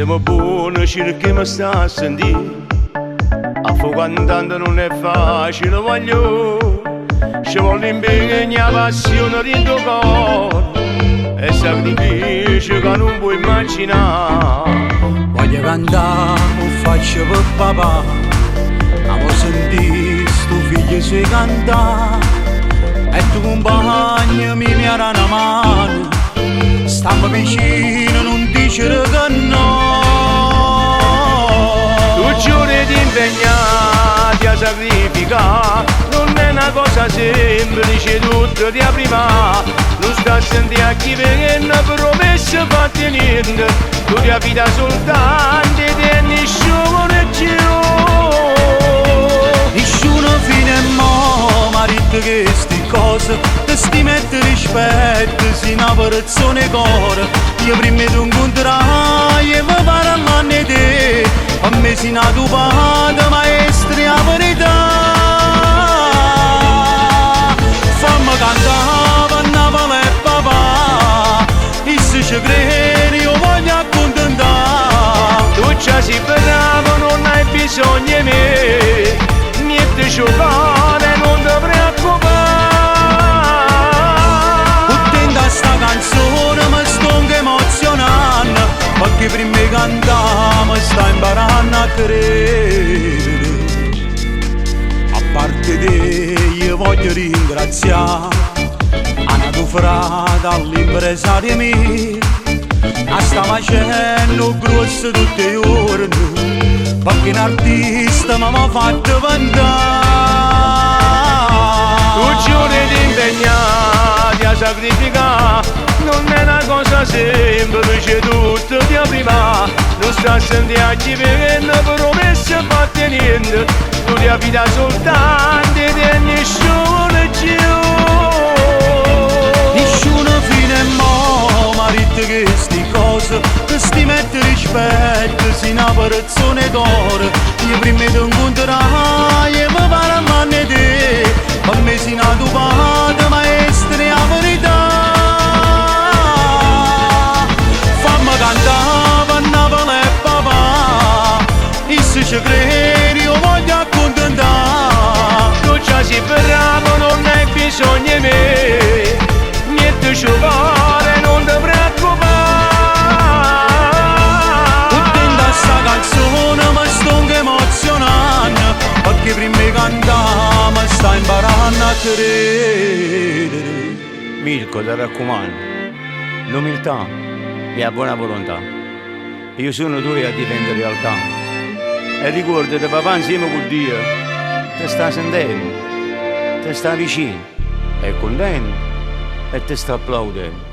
siamo buoni, cerchi mi sta a sentire. A fu cantando non è facile, voglio. Ci vuole impegno e passione dentro il cuore. È sacrificio che non puoi immaginare. Voglio cantare, lo faccio per papà. Amo sentire sto figlio se cantare. E tu compagno mi era una mano. Stammi vicino, non dicere che no. Tu giuri di impegnarti a sacrificare. Non è una cosa semplice, tutto di prima. Non sta a sentire a chi viene promesse fatte niente. Tu ti affida soltanto e nessuno più. Nessuno fino a mo' m'ha detto che sti cose ti sti mette rispetto, si una persona cuore. Io prima di un contrario e mi pare all'anno di te. A me si una tupata maestri a verità. Fammi cantare per Napoli e papà. E se ci credi io voglio accontentare. Tu già sei bravo, non hai bisogno di me. Niente giocare, non ti preoccupare. Puttenta sta canzone mi sto anche emozionando. Perché prima di cantare mi sta imparando a credere. A parte te io voglio ringraziare Anna tuo frate, all'impresario mio. A sta facendo grosso tutti i giorni. Perché un artista mi ha fatto vantare. Tu giuri di impegnarti a sacrificare. Non è una cosa semplice, tutto di prima. Non sta a sentire a chi viene promesse fatte niente. Tu ti affida soltanto e nessuno più. Nessuno fino a mo' m'ha detto che sti cose ti sti mette rispetto, si una persona d'oro. Io prima di un contrario e mi pare a mano di te. Per me si una tupata maestri a verità. Fammi cantare per Napoli e papà. E se ci credi io voglio accontentare. Tu già sei bravo, non hai bisogno di me. Niente giocare, non ti preoccupare. Puttenta sta canzone mi sto anche emozionando. Perché prima di cantare mi sta imparando a credere. Mirko, ti raccomando, l'umiltà e la buona volontà. Io sono tu a difendere la realtà. E ricordati, papà insieme con Dio ti sta sentendo, ti sta vicino, è contento e ti sta applaudendo.